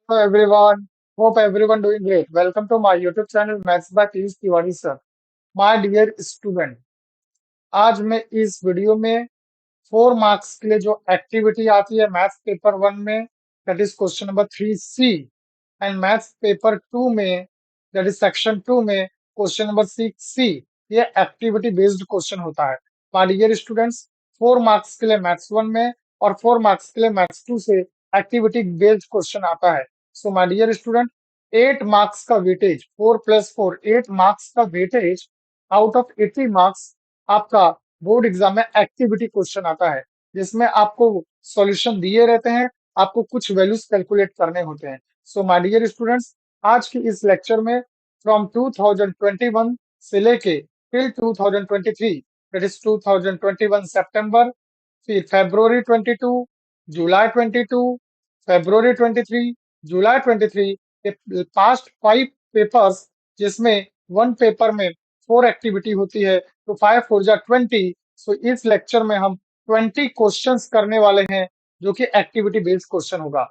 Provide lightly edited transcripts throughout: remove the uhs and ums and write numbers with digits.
Hello everyone. Hope everyone doing great. Welcome to my YouTube channel Maths by Piyush Tiwari sir. My dear student, आज मैं इस video में 4 marks के लिए जो एक्टिविटी आती है मैथ्स पेपर 1 में, that is question number 3C, and maths paper 2 में, दैट इज सेक्शन 2 में क्वेश्चन नंबर 6C, ये एक्टिविटी बेस्ड क्वेश्चन होता है। माय डियर स्टूडेंट्स, 4 मार्क्स के लिए मैथ्स 1 में और 4 मार्क्स के लिए मैथ्स 2 से एक्टिविटी बेस्ड क्वेश्चन आता है। So my dear student, 8 marks का वेटेज, 4 + 4, 8 मार्क्स का वेटेज आउट ऑफ 80 मार्क्स आपका बोर्ड एग्जाम में एक्टिविटी क्वेश्चन आता है, जिसमें आपको सॉल्यूशन दिए रहते हैं, आपको कुछ वैल्यूज कैलकुलेट करने होते हैं। सो माय डियर स्टूडेंट्स, आज की इस लेक्चर में फ्रॉम 2021 से लेके टिल 2023, दैट इज 2021 सितंबर, फिर फरवरी 22, जुलाई 22, फरवरी 23, जुलाई 23 के पास्ट 5 पेपर्स, जिसमें 1 पेपर में 4 एक्टिविटी होती है, तो 5 × 4 = 20। सो इस लेक्चर में हम 20 क्वेश्चंस करने वाले हैं, जो कि एक्टिविटी बेस्ड क्वेश्चन होगा।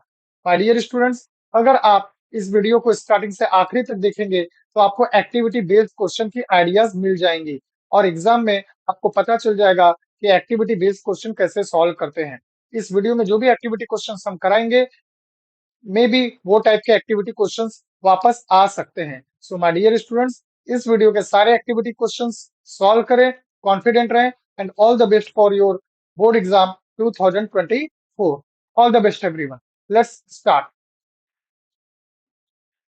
माय डियर स्टूडेंट्स, अगर आप इस वीडियो को स्टार्टिंग से आखिरी तक देखेंगे तो आपको एक्टिविटी बेस्ड क्वेश्चन की आइडियाज मिल जाएंगी और एग्जाम में आपको पता चल जाएगा कि एक्टिविटी बेस्ड क्वेश्चन कैसे सॉल्व करते हैं। इस वीडियो में जो भी एक्टिविटी क्वेश्चंस हम कराएंगे, मे बी वो टाइप के एक्टिविटी क्वेश्चंस वापस आ सकते हैं। सो माय डियर स्टूडेंट्स, इस वीडियो के सारे एक्टिविटी क्वेश्चंस सॉल्व करें, कॉन्फिडेंट रहें, and all the best for your board exam 2024। All the best everyone. Let's start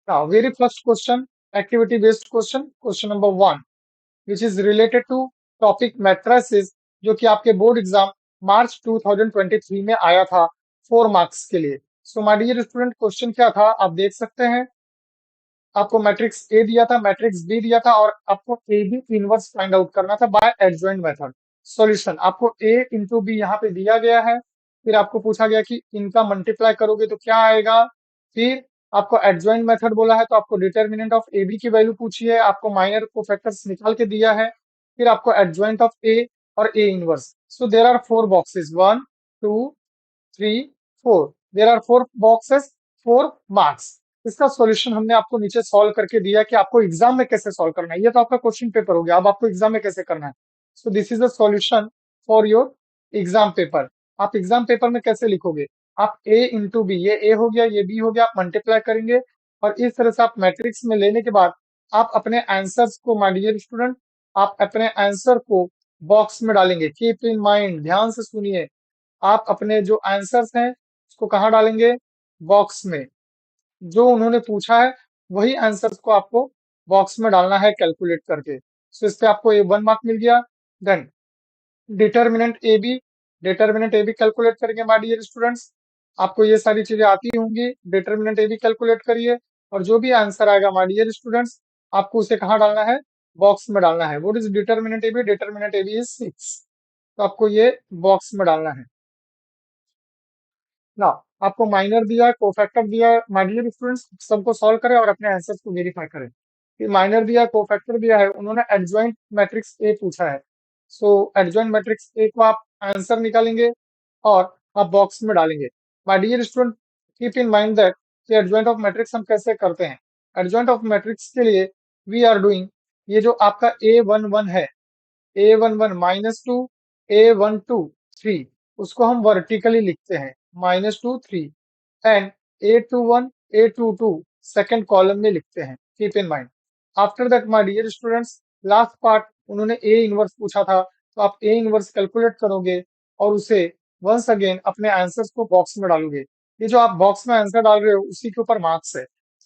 now. Very first question, activity based question, question number 1, which is related to topic matrices, जो कि आपके board exam मार्च 2023 में आया था 4 marks के लिए। So my dear student, question क्या था आप देख सकते हैं। आपको मैट्रिक्स ए दिया था, मैट्रिक्स बी दिया था, और आपको A B inverse find out करना था बाय एडजॉइंट मेथड। सॉल्यूशन आपको ए इंटू बी यहाँ पे दिया गया है, फिर आपको पूछा गया कि इनका मल्टीप्लाई करोगे तो क्या आएगा। फिर आपको एडजॉइंट मेथड बोला है, तो आपको डिटर्मिनेंट ऑफ ए बी की वैल्यू पूछी है, आपको माइनर को फैक्टर्स निकाल के दिया है, फिर आपको एडजॉइंट ऑफ ए और A inverse. So there are 4 boxes, 1 2 3 4, there are 4 boxes, 4 marks. इसका सॉल्यूशन हमने आपको नीचे सॉल्व करके दिया कि आपको एग्जाम में कैसे सॉल्व करना है। ये तो आपका क्वेश्चन पेपर हो गया, अब आपको एग्जाम में कैसे करना है। सो this is the solution for your exam paper. आप एग्जाम पेपर में कैसे लिखोगे, आप ए इंटू बी, ये ए हो गया ये बी हो गया, आप मल्टीप्लाई करेंगे, और इस तरह से आप मैट्रिक्स में लेने के बाद आप अपने आंसर्स को, माय डियर स्टूडेंट, आप अपने आंसर को बॉक्स में डालेंगे। कीप इन माइंड, ध्यान से सुनिए, आप अपने जो आंसर्स हैं उसको कहाँ डालेंगे, बॉक्स में। जो उन्होंने पूछा है वही आंसर्स को आपको बॉक्स में डालना है कैलकुलेट करके। सो इस पे आपको 1 मार्क मिल गया। Then determinant A B, determinant A B calculate करेंगे माय डियर स्टूडेंट्स। आपको ये सारी चीजें आती होंगी, डिटर्मिनेंट ए बी कैलकुलेट करिए, और जो भी आंसर आएगा माय डियर स्टूडेंट्स, आपको उसे कहाँ डालना है, बॉक्स में डालना है। What is determinant A B, determinant A B is 6, तो आपको ये बॉक्स में डालना है ना। आपको माइनर दिया है, कोफैक्टर दिया है, माय डियर स्टूडेंट्स सबको सॉल्व करें और अपने आंसर्स को वेरीफाई करें। फिर माइनर दिया, कोफैक्टर दिया है, उन्होंने एडजॉइंट मैट्रिक्स ए पूछा है। सो एडजॉइंट मैट्रिक्स ए को आप आंसर निकालेंगे और आप बॉक्स में डालेंगे। My dear student, keep in mind that कि एडजॉइंट ऑफ मैट्रिक्स हम कैसे करते हैं। एडजॉइंट ऑफ मैट्रिक्स के लिए वी आर डूइंग, ये जो आपका A11 है, A11 -2, A12 3, उसको हम वर्टिकली लिखते हैं, -2 3, and A21 A22 second column में लिखते हैं। Keep in mind. After that my dear students, last part उन्होंने ए इनवर्स पूछा था, तो आप ए इनवर्स कैलकुलेट करोगे और उसे वंस अगेन अपने आंसर्स को बॉक्स में डालोगे। ये जो आप बॉक्स में आंसर डाल रहे हो उसी के ऊपर मार्क्स है।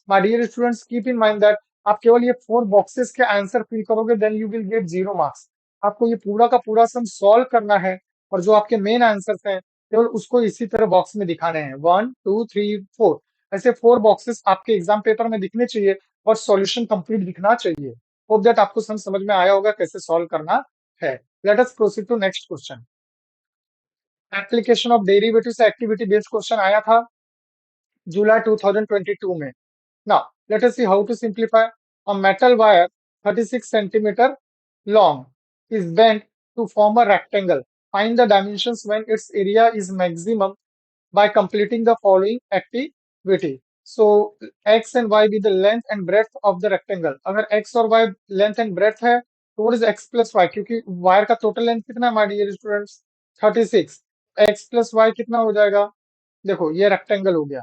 My dear students, keep in mind that आप केवल ये 4 बॉक्सेस के आंसर फिल करोगे, then you will get 0 marks. आपको ये पूरा का पूरा सम सॉल्व करना है, और जो आपके मेन आंसर्स हैं केवल उसको इसी तरह बॉक्स में दिखाने हैं, 1 2 3 4। ऐसे 4 बॉक्सेस आपके एग्जाम पेपर में दिखने चाहिए और सॉल्यूशन कंप्लीट दिखना चाहिए। होप दैट आपको समझ में आया होगा कैसे सॉल्व करना है। Let us proceed to next question. Application of derivative से एक्टिविटी बेस्ड क्वेश्चन आया था जुलाई 2022 में। Now, let us see how to simplify. A metal wire 36 centimeter long is bent to form a rectangle. Find the dimensions when its area is maximum by completing the following activity. So x and y be the length and breadth of the rectangle. अगर x और y length and breadth है तो what is x plus y, क्योंकि wire का total length कितना है my dear students 36, x plus y कितना हो जाएगा, देखो ये रेक्टेंगल हो गया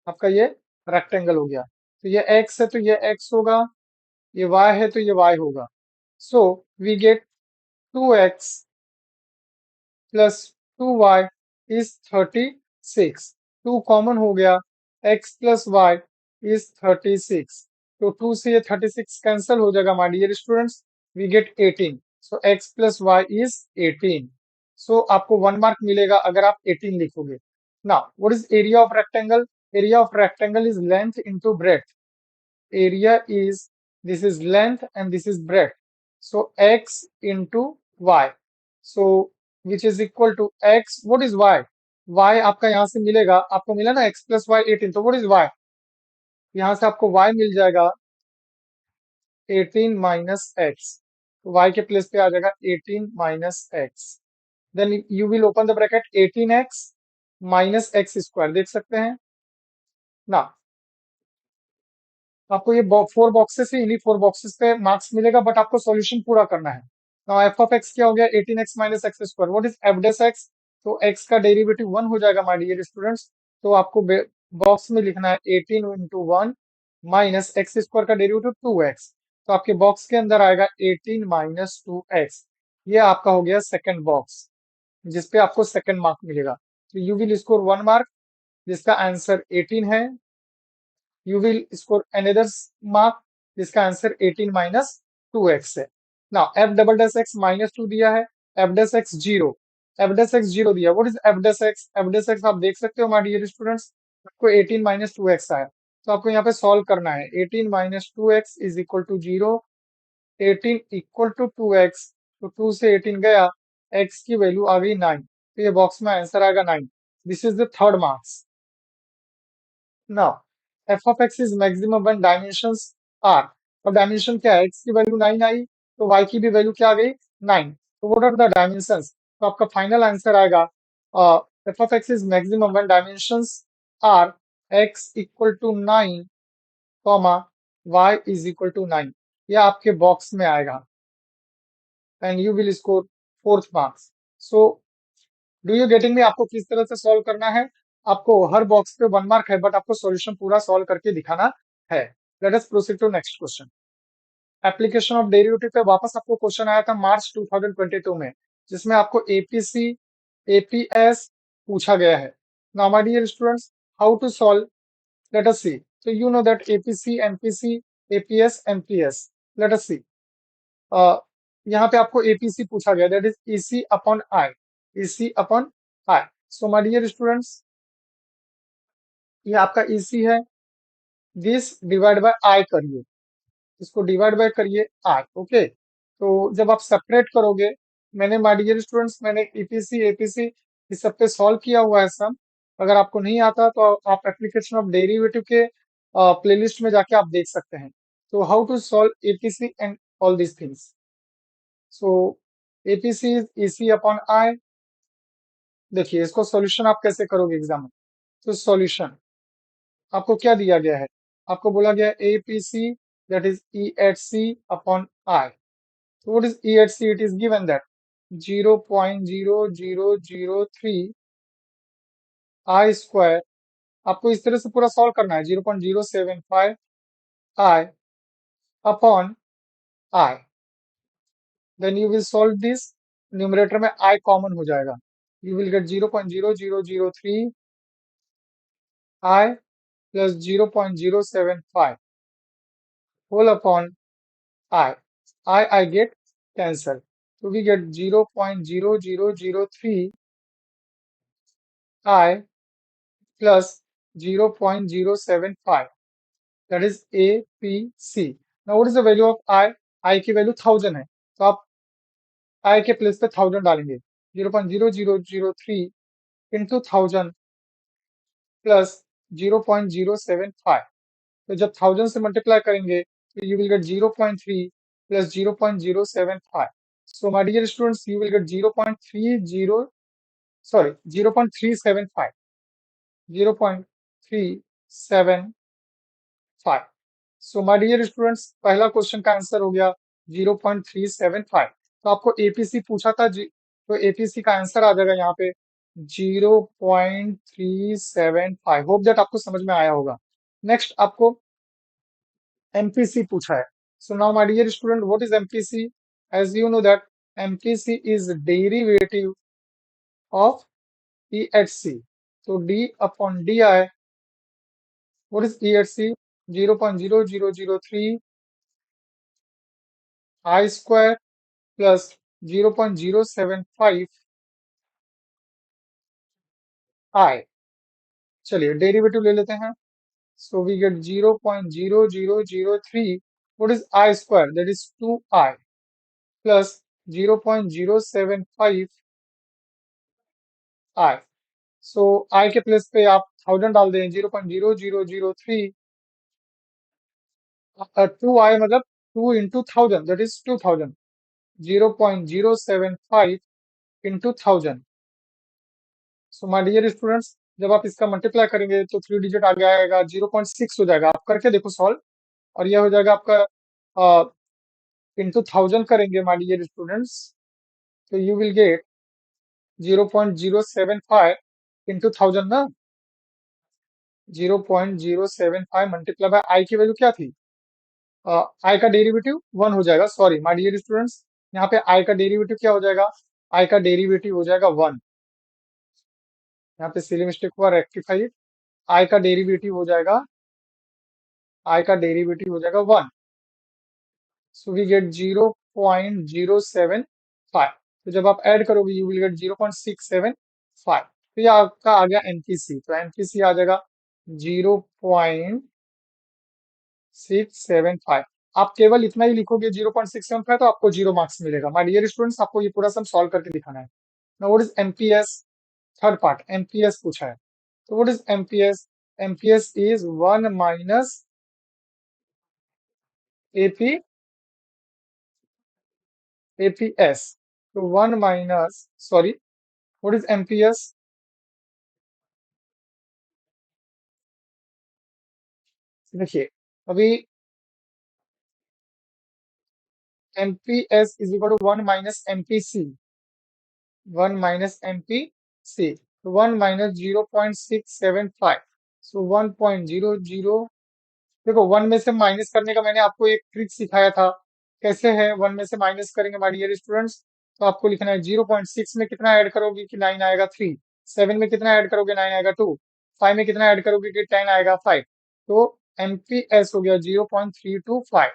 आपका, ये रेक्टेंगल हो गया, तो ये x है तो ये x होगा, ये y है तो ये y होगा। So we get 2x plus 2y is 36, 2 common हो गया, x प्लस y इज 36, तो 2 से ये 36 कैंसिल हो जाएगा my dear students, we get 18, so x plus y is 18। So आपको 1 मार्क मिलेगा अगर आप 18 लिखोगे। Now what is area of rectangle, area of rectangle is length into breadth, area is, this is length and this is breadth, so x into y, so which is equal to x, what is y, y आपका यहाँ से मिलेगा, आपको मिला ना x plus y 18, तो what is y, यहाँ से आपको y मिल जाएगा 18 minus x, तो y के प्लेस पे आ जाएगा 18 minus x, then you will open the bracket 18x minus x square, देख सकते हैं ना, आपको ये 4 बॉक्सेस है, इन्हीं 4 बॉक्सेस पे मार्क्स मिलेगा, बट आपको सॉल्यूशन पूरा करना है। नाउ एफ ऑफ एक्स क्या हो गया 18x minus x square, what is f dash x, तो x का डेरिवेटिव 1 हो जाएगा माय डियर स्टूडेंट्स, तो आपको बॉक्स में लिखना है 18 इंटू 1 माइनस एक्स स्क्वायर का डेरिवेटिव 2x, तो आपके बॉक्स के अंदर आएगा 18 माइनस 2x, ये आपका हो गया सेकंड बॉक्स जिसपे आपको सेकंड मार्क मिलेगा, तो यू विल स्कोर 1 मार्क जिसका आंसर 18 है, you will score another mark जिसका आंसर 18 माइनस 2x है। Now f double dash x minus 2 दिया है, f dash x 0, f dash x 0 दिया, what is f dash x, f dash x आप देख सकते हो माय डियर स्टूडेंट्स, आपको 18 माइनस 2x आया, तो आपको यहाँ पे सॉल्व करना है, 18 minus 2x is equal to 0, 18 equal to 2x, तो 2 से 18 गया, x की वैल्यू आ गई 9, तो ये बॉक्स में आंसर आएगा 9, this is the third marks. Now f of x is maximum when dimensions are, अब डायमेंशन क्या है, x की वैल्यू 9 आई तो y की भी वैल्यू क्या आ गई 9, तो व्हाट आर द डायमेंशंस, तो आपका फाइनल आंसर आएगा f of x is maximum when dimensions are x equal to 9 comma y is equal to 9, ये आपके बॉक्स में आएगा and you will score fourth marks. So do you getting me, आपको किस तरह से सॉल्व करना है, आपको हर बॉक्स पे 1 मार्क है बट आपको सॉल्यूशन पूरा सॉल्व करके दिखाना है। Let us proceed to next question. Application of derivative पे वापस आपको क्वेश्चन आया था मार्च 2022 में, जिसमें आपको एपीसी एपीएस पूछा गया है। Now my dear students, how to solve, let us see, so you know that APC, MPC, APS, MPS, let us see, यहाँ पे आपको APC पूछा गया, that is EC upon I, EC upon I, so my dear students, ये आपका EC है, this divide by I करिए, इसको डिवाइड बाय करिए I, ओके, तो जब आप सेपरेट करोगे, मैंने माय डियर स्टूडेंट्स मैंने EPC APC इस सब पे सॉल्व किया हुआ है सम, अगर आपको नहीं आता तो आप एप्लीकेशन ऑफ डेरिवेटिव के प्लेलिस्ट में जाके आप देख सकते हैं, तो how to solve APC and all these things, so APC is EC upon I, देखिए इसको सॉल्यूशन आप कैसे करोगे एग्जाम में, तो सॉल्यूशन आपको क्या दिया गया है, आपको बोला गया है APC that is E at C upon I. So what is E at C? It is given that 0.0003 I square, आपको इस तरह से पूरा सॉल्व करना है, 0.075 I upon I. Then you will solve this, numerator में I कॉमन हो जाएगा, you will get 0.0003 I plus 0.075 whole upon I. I get cancel. So we get 0.0003 I plus 0.075. That is APC. Now what is the value of I? I की value 1000 है, तो आप I के place पे 1000 डालेंगे, 0.0003 into 1000 plus 0.075, तो जब 1000 से मल्टीप्लाई करेंगे तो you will get 0.3 plus 0.075. So my dear students, you will get 0.30, sorry, 0.375, 0.3 5। So my dear students, पहला क्वेश्चन का आंसर हो गया 0.375। तो आपको एपीसी पूछा था जी, तो एपीसी का आंसर आ जाएगा यहाँ पे 0.375। होप दैट आपको समझ में आया होगा। नेक्स्ट आपको एमपीसी पूछा है। So now my dear student, what is MPC? As you know that MPC is derivative of EHC। So D upon DI, what is EHC? 0.0003 I square plus 0.075 I। चलिए derivative ले लेते हैं। So we get 0.0003, what is I square? That is 2I plus 0.075 I। So I के place पे आप 1000 डाल दें। 0.0003 2I मतलब 2 into 1000, that is 2000। 0.075 into 1000। So my dear students, जब आप इसका मल्टीप्लाई करेंगे तो 3 डिजिट आगे आएगा, 0.6 हो जाएगा। आप करके देखो सॉल्व, और यह हो जाएगा आपका इंटू 1000 करेंगे माय डियर स्टूडेंट्स, तो यू विल गेट 0.075 इंटू 1000 ना। 0.075 मल्टीप्लाई बाय आई की वैल्यू क्या थी? आई का डेरिवेटिव 1 हो जाएगा। सॉरी माय डियर स्टूडेंट्स, यहाँ पे आई का डेरिवेटिव क्या हो जाएगा? आई का डेरिवेटिव हो जाएगा 1। यहाँ पे सिली मिस्टेक हुआ, रेक्टिफाइड। आई का डेरिवेटिव हो जाएगा, आई का डेरिवेटिव हो जाएगा 1। So we get 0.075। तो जब आप ऐड करोगे यू विल गेट 0.675। तो ये आपका आ गया एनपीसी। तो एनपीसी आ जाएगा 0.675। आप केवल इतना ही लिखोगे 0.675, तो आपको 0 मार्क्स मिलेगा। माय डियर स्टूडेंट्स, आपको ये पूरा सम सॉल्व करके दिखाना है। Now what is MPS? Third part MPS पूछा है। तो what is MPS? MPS is 1 minus AP APS. तो 1 minus, sorry, what is MPS? देखिए, अभी MPS is equal to 1 minus MPC. 1 minus MPC, तो 1 माइनस 0.675। सो 1.00। देखो, 1 में से माइनस करने का मैंने आपको एक ट्रिक सिखाया था। कैसे है 1 में से माइनस करेंगे माय डियर स्टूडेंट्स? तो आपको लिखना है 0.6 में कितना ऐड करोगे कि 9 आएगा 3। 7 में कितना ऐड करोगे 9 आएगा 2। 5 में कितना ऐड करोगे कि 10 आएगा 5। तो एमपीएस हो गया 0.325।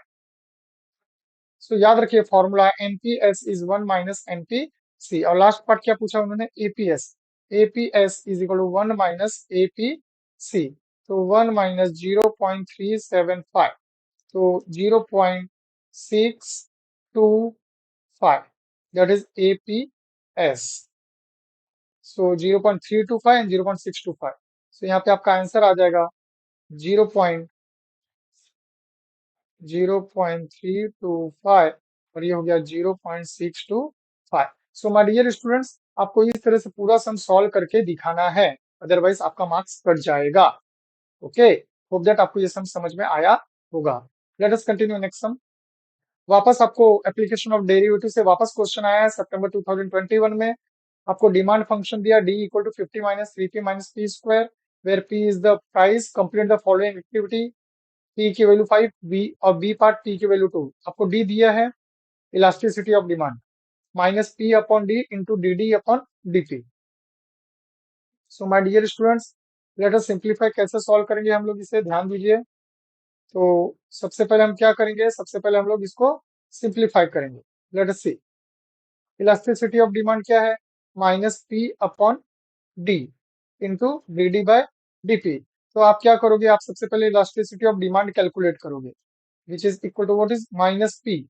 सो याद रखिए formula MPS is 1 minus MPC. और लास्ट पार्ट क्या पूछा उन्होंने? APS. APS is equal to 1 minus APC. तो 1 माइनस 0.375, तो 0.625, that is APS। So 0.325 and 0.625। So यहाँ पे आपका आंसर आ जाएगा 0.325, और ये हो गया 0.625। सो माय डियर स्टूडेंट्स, आपको इस तरह से पूरा सम सॉल्व करके दिखाना है, अदरवाइज आपका मार्क्स कट जाएगा। ओके, होप दैट आपको ये सम समझ में आया होगा। लेट अस कंटिन्यू नेक्स्ट सम। वापस आपको एप्लीकेशन ऑफ डेरिवेटिव से वापस क्वेश्चन आया है सितंबर 2021 में। आपको डिमांड फंक्शन दिया d equal to 50 minus 3p minus p square, where p is the price. Complete the following activity. p की वैल्यू 5, b और b पार्ट p की वैल्यू 2। आपको d दिया है, elasticity of demand minus p upon d into d d upon dp। So my dear students, let us simplify. कैसे solve करेंगे हम लोग इसे, ध्यान दीजिए। तो सबसे पहले हम क्या करेंगे? सबसे पहले हम लोग इसको सिंप्लीफाई करेंगे। Let us see. Elasticity of demand क्या है? Minus p upon d into d d by dp. तो आप क्या करोगे? आप सबसे पहले इलास्टिसिटी ऑफ डिमांड कैलकुलेट करोगे, which is equal to what is minus p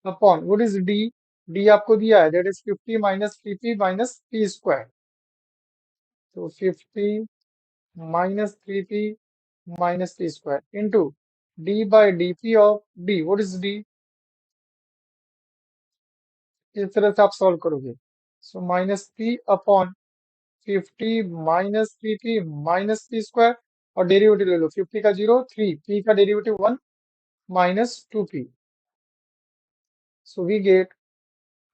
upon what is d. D आपको दिया है, that is 50 minus p p minus p square. तो 50 minus 3p minus p square into d by d p of d. What is d? इस तरह से आप solve करोगे। So minus p upon 50 minus 3p minus p square, और derivative ले लो 50 का 0 3, p का derivative 1 minus 2p। So we get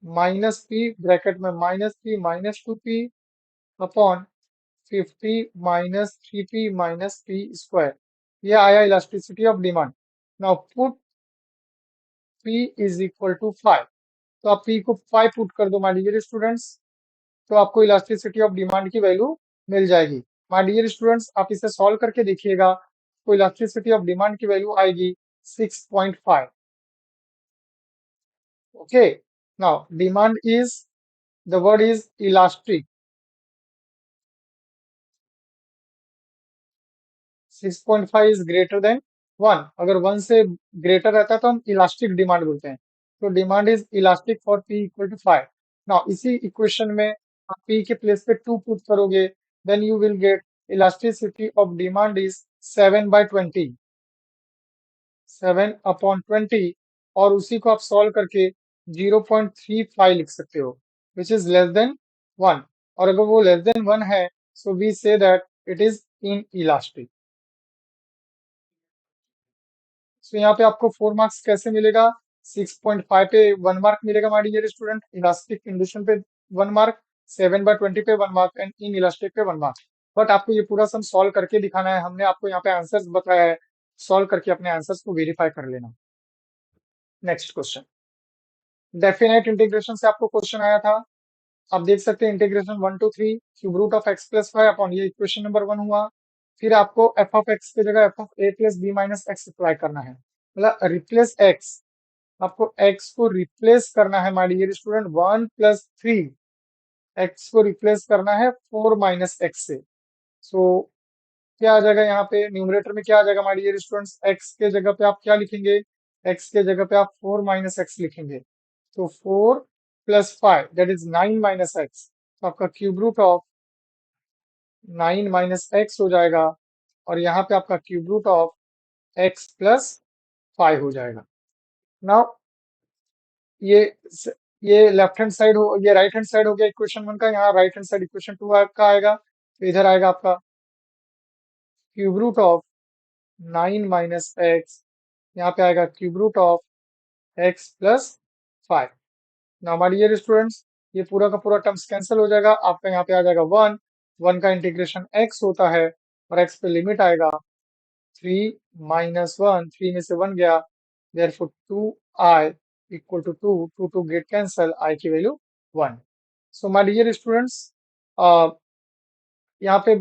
minus p bracket में minus 3 minus 2p upon 50 minus 3p minus p square. ये आया elasticity of demand. Now put p is equal to 5। तो आप p को 5 पुट कर दो माय डियर स्टूडेंट्स, तो आपको इलास्टिसिटी ऑफ डिमांड की वैल्यू मिल जाएगी। माय डियर स्टूडेंट्स, आप इसे सॉल्व करके देखिएगा, तो इलास्टिसिटी ऑफ डिमांड की वैल्यू आएगी 6.5। Okay, now demand is, the word is elastic. 6.5 is greater than 1। अगर 1 से ग्रेटर रहता है तो हम इलास्टिक डिमांड बोलते हैं। तो demand is elastic for p equal to 5। Now इसी इक्वेशन में आप p के प्लेस पे 2 पुट करोगे, then you will get elasticity of demand is 7/20, 7 upon 20, और उसी को आप सॉल्व करके 0.35 लिख सकते हो, विच इज लेस देन 1। और अगर वो लेस देन 1 है, so we say that it is inelastic. So यहाँ पे आपको 4 मार्क्स कैसे मिलेगा? 6.5 पे 1 मार्क मिलेगा my dear student, elastic condition पे 1 मार्क, 7/20 पे 1 मार्क, एंड इन इलास्टिक पे 1 मार्क। बट आपको ये पूरा सम सॉल्व करके दिखाना है, हमने आपको यहाँ पे आंसर्स बताया है, सॉल्व करके अपने आंसर्स को वेरीफाई कर लेना। नेक्स्ट क्वेश्चन, डेफिनेट इंटीग्रेशन से आपको क्वेश्चन आया था। आप देख सकते हैं integration 1 to 3 cube root of x plus 5 upon, ये इक्वेशन नंबर 1 हुआ। फिर आपको एफ ऑफ एक्स की जगह f of a plus b minus x apply करना है, मतलब रिप्लेस एक्स। आपको x को रिप्लेस करना है my dear student 1 plus 3, x को रिप्लेस करना है 4 माइनस एक्स से। सो क्या आ जाएगा यहाँ पे न्यूमरेटर में, क्या आ जाएगा माय डियर स्टूडेंट्स? x के जगह पे आप क्या लिखेंगे? x के जगह पे आप 4 माइनस एक्स लिखेंगे। तो 4 plus 5 that is 9 minus x. तो आपका cube root of 9 minus x हो जाएगा, और यहाँ पे आपका cube root of x plus 5 हो जाएगा। नाउ ये ये लेफ्ट हैंड साइड हो, ये राइट हैंड साइड हो गया इक्वेशन 1 का। यहाँ राइट हैंड साइड इक्वेशन 2 का आएगा, तो इधर आएगा आपका cube root of 9 minus x, यहाँ पे आएगा cube root of x plus 5। Now my dear students, ये पूरा का पूरा टर्म्स कैंसिल हो जाएगा, आपका यहाँ पे आ जाएगा 1, 1 का इंटीग्रेशन x होता है, और x पे लिमिट आएगा 3 माइनस 1, 3 में से 1 गया, therefore 2i equal to 2, 2 to get cancel, i की value 1। So my dear students, यहाँ पे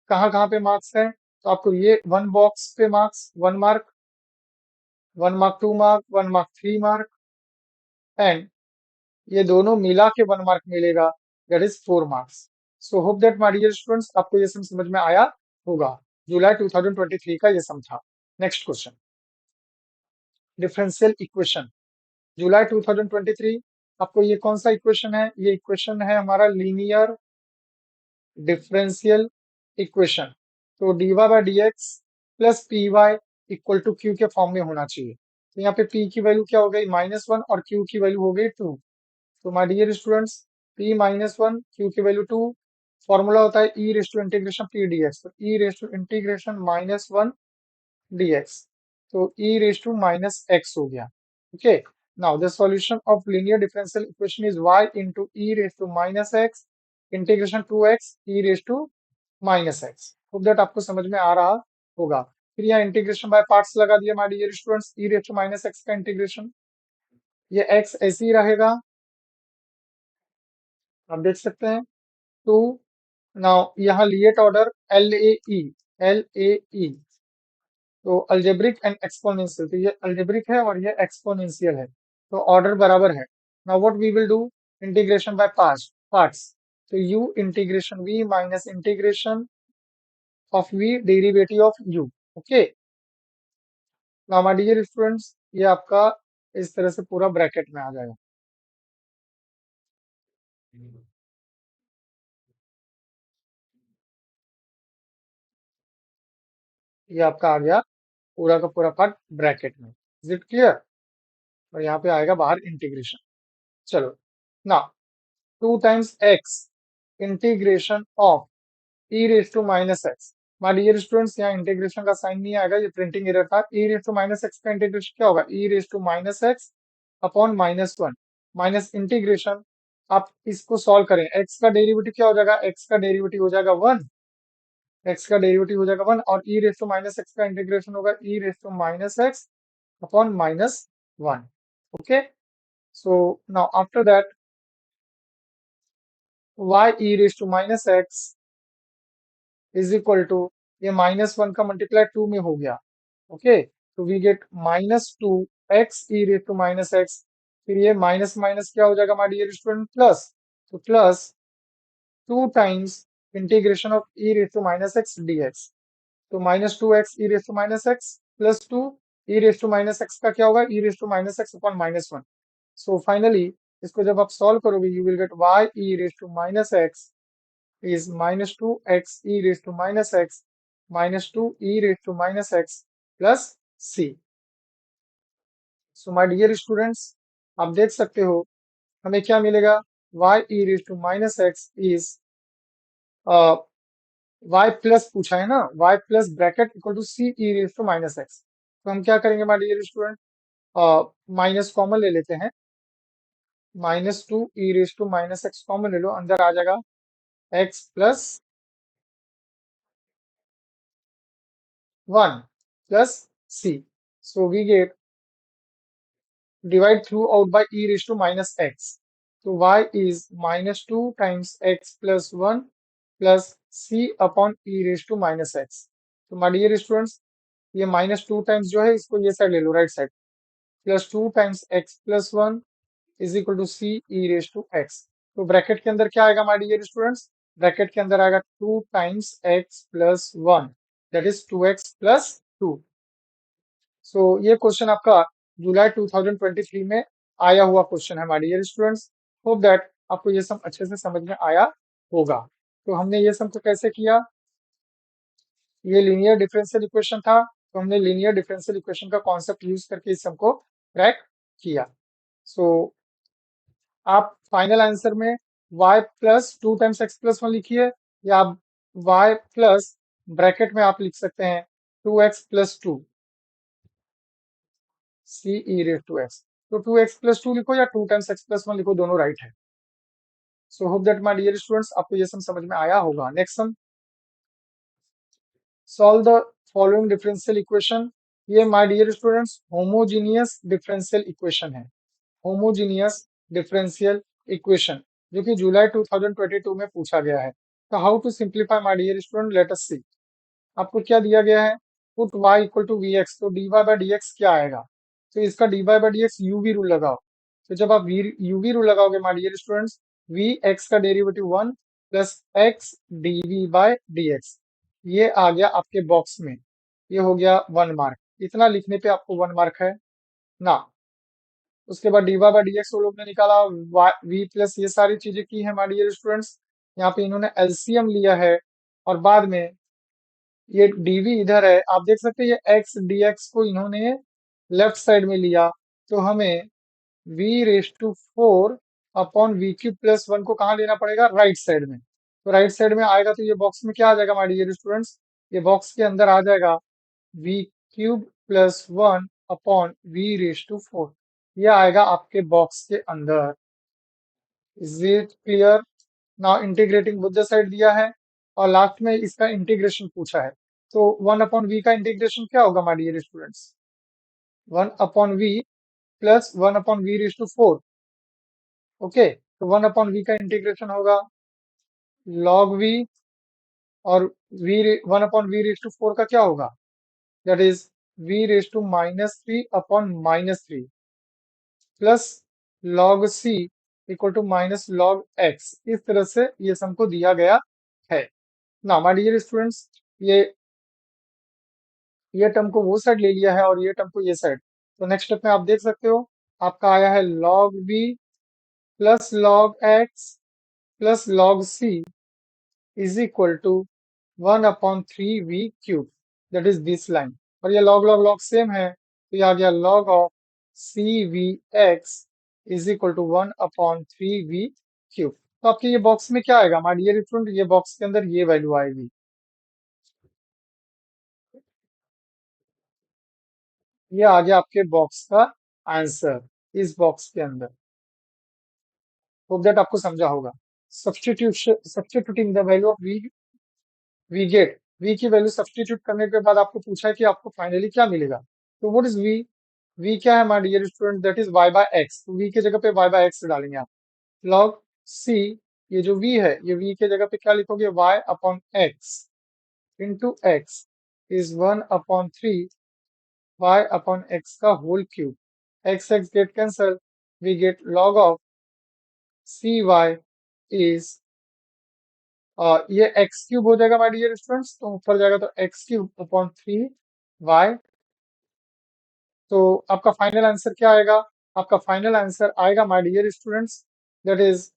कहाँ कहाँ पे मार्क्स है? तो आपको ये 1 बॉक्स पे marks 1 mark, 1 mark 2 mark, 1 mark 3 mark, and ये दोनों मिला के 1 मार्क मिलेगा, that is 4 marks. So hope that my dear students आपको ये सम समझ में आया होगा। जुलाई 2023 का ये सम था। नेक्स्ट क्वेश्चन, डिफरेंशियल इक्वेशन, जुलाई 2023। आपको ये कौन सा इक्वेशन है? ये इक्वेशन है हमारा लीनियर डिफरेंशियल इक्वेशन। तो dy by dx plus p y equal to q के फॉर्म में होना चाहिए। तो यहाँ पे p की वैल्यू क्या हो गई? -1, और q की वैल्यू हो गई 2। तो my dear students, p -1, q की वैल्यू 2, फॉर्मूला होता है e raise to integration p dx। तो e raise to integration -1 dx, तो e raise to minus x हो गया। Okay, now the solution of linear differential equation is y into e raise to minus x integration 2x e raise to minus x। Hope that आपको समझ में आ रहा होगा। फिर यहाँ इंटीग्रेशन बाय पार्ट्स लगा दिया my dear students, e raise to minus x का इंटीग्रेशन, ये x ऐसे ही रहेगा, आप देख सकते हैं 2। नाउ यहाँ LIATE order L A E, L A E, तो अल्जेब्रिक एंड एक्सपोनेंशियल, तो ये अल्जेब्रिक है और ये एक्सपोनेंशियल है, तो ऑर्डर बराबर है। Now what we will do, integration by parts. तो u integration v minus integration of v derivative of u। Okay, now my dear students, ये आपका इस तरह से पूरा ब्रैकेट में आ जाएगा। ये आपका आ गया पूरा का पूरा पार्ट ब्रैकेट में। Is it clear? और यहाँ पे आएगा बाहर इंटीग्रेशन। चलो, ना 2 times x integration of e raise to minus x. My dear students, यहाँ इंटीग्रेशन का साइन नहीं आएगा, ये प्रिंटिंग एरर था। E raise to minus x का इंटीग्रेशन क्या होगा? E raise to minus x upon minus one minus integration. आप इसको सॉल्व करें, एक्स का डेरिवेटिव क्या हो जाएगा? एक्स का डेरिवेटिव हो जाएगा वन, एक्स का डेरिवेटिव हो जाएगा वन, और e raise to minus x का इंटीग्रेशन होगा e raise to minus x upon minus one. Okay, so now after that y e raised to minus x is equal to, ये minus one का multiply two में हो गया। Okay, तो we get minus two x e raise to minus x, फिर ये minus minus क्या हो जाएगा हमारे डियर स्टूडेंट? प्लस, तो plus two times integration of e raise to minus x d x. तो minus two x e raise to minus x plus two e raise to minus x का क्या होगा? E raise to minus x upon minus one. So finally इसको जब आप solve करोगे, you will get y e raise to minus x is minus 2x e raised to minus x minus 2 e raised to minus x plus c. So my dear students, आप देख सकते हो हमें क्या मिलेगा? y e raised to minus x is y plus पूछा है ना, y प्लस bracket equal to c e raised to minus x। तो हम क्या करेंगे my dear student? Minus common ले लेते हैं, minus two e raise to minus x common ले लो, अंदर आ जाएगा x plus one plus c। So we get divide throughout by e raised to minus x. So y is minus 2 times x plus 1 plus c upon e raised to minus x. तो my dear students, ये minus two times जो है इसको ये side ले लो, right side, plus two times x plus one is equal to c e raise to x. तो bracket के अंदर क्या आएगा माय डियर स्टूडेंट्स? ब्रैकेट के अंदर आएगा two times x plus one, that is two x plus two. So ये question आपका जुलाई 2023 में आया हुआ क्वेश्चन है my dear students. Hope that आपको ये सब अच्छे से समझ में आया होगा। तो हमने ये सब को कैसे किया? ये लीनियर डिफरेंशियल इक्वेशन था, तो हमने लीनियर डिफरेंशियल इक्वेशन का कॉन्सेप्ट यूज करके इस सब को क्रैक किया। सो आप फाइनल आंसर में y plus two times x plus one लिखिए, या आप y प्लस ब्रैकेट में आप लिख सकते हैं two x plus two c e raise to x. तो टू एक्स प्लस टू लिखो या two times x plus one लिखो, दोनों राइट है। So hope that my dear students आपको ये सब समझ में आया होगा। Next sum, solve the following differential equation. ये my dear students homogeneous differential equation है, होमोजीनियस डिफरेंशियल इक्वेशन, जो कि जुलाई 2022 में पूछा गया है। तो how to simplify my dear student, let us see. आपको क्या दिया गया है? Put y equal to v x, तो d y by d x क्या आएगा? तो इसका d y by d x UV rule लगाओ। तो जब आप यूवी रूल लगाओगे my dear students, v x का derivative one plus x d v by d x, ये आ गया आपके बॉक्स में, ये हो गया वन मार्क। इतना लिखने पे आपको वन मार्क है ना। उसके बाद d y by d x वो लोग ने निकाला, वी प्लस ये सारी चीजें की है माय डियर स्टूडेंट्स। यहाँ पे इन्होंने एलसीएम लिया है, और बाद में ये dv इधर है, आप देख सकते हैं ये x dx को इन्होंने लेफ्ट साइड में लिया, तो हमें v raise to four upon v cube plus one को कहाँ लेना पड़ेगा? राइट साइड में। तो राइट साइड में आएगा तो ये बॉक्स में क्या आ जाएगा हमारे डियर स्टूडेंट्स? ये बॉक्स के अंदर आ जाएगा v cube plus one upon v raise to four, ये आएगा आपके बॉक्स के अंदर। Is it clear? Now integrating both side दिया है, और लास्ट में इसका इंटीग्रेशन पूछा है। तो वन अपॉन वी का इंटीग्रेशन क्या होगा हमारे dear students? One upon v plus one upon v raise to four. Okay, तो वन अपॉन वी का इंटीग्रेशन होगा लॉग वी, और v one upon v raise to four का क्या होगा? That is v raise to minus three upon minus three plus log c equal to minus log x. इस तरह से ये सबको दिया गया है ना माय डियर स्टूडेंट्स। ये टर्म को वो साइड ले लिया है और ये टर्म को ये साइड। तो नेक्स्ट स्टेप में आप देख सकते हो आपका आया है log v plus log x plus log c is equal to one upon three v cube, that is this line. और ये log log log सेम है, तो ये आ गया log of c v x is equal to one upon three v cube. तो आपके ये बॉक्स में क्या आएगा माय डियर स्टूडेंट, ये बॉक्स के अंदर ये वैल्यू आएगी। ये आ गया आपके बॉक्स का आंसर इस बॉक्स के अंदर। होप दैट आपको समझा होगा। Substituting the value of v get, v की वैल्यू सब्स्टिट्यूट करने के बाद आपको पूछा है कि आपको फाइनली क्या मिलेगा। तो व्हाट इज वी, वी क्या है my dear student, that is y by x. तो वी की जगह पे y बाय एक्स डालेंगे आप। लॉग सी, ये जो v है ये v की जगह पे क्या लिखोगे, y upon x into x is 1/3 y upon x का whole cube. X x get cancel, we get log of cy is, ये एक्स क्यूब हो जाएगा माय डियर स्टूडेंट्स, तो ऊपर जाएगा तो एक्स क्यूब अपॉन 3y। तो आपका फाइनल आंसर क्या आएगा, आपका फाइनल आंसर आएगा my dear students, that is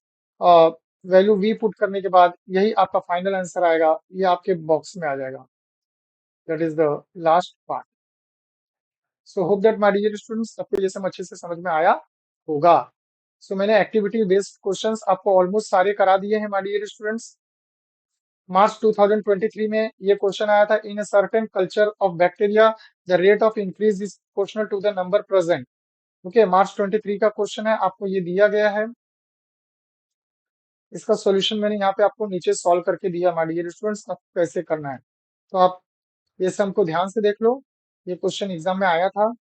value v put करने के बाद यही आपका फाइनल आंसर आएगा, ये आपके बॉक्स में आ जाएगा। That is the last part. So hope that my dear students आपको ये सब अच्छे से समझ में आया होगा। सो मैंने एक्टिविटी बेस्ड क्वेश्चंस आपको ऑलमोस्ट सारे करा दिए हैं माय डियर स्टूडेंट्स। मार्च 2023 में ये क्वेश्चन आया था, in a certain culture of bacteria the rate of increase is proportional to the number present. Okay, मार्च 23 का क्वेश्चन है, आपको ये दिया गया है। इसका सॉल्यूशन मैंने यहाँ पे आपको नीचे सॉल्व करके दिया माय डियर स्टूडेंट्स, आपको कैसे करना है। तो आप ये सम को ध्यान से देख लो, ये क्वेश्चन एग्जाम में आया था।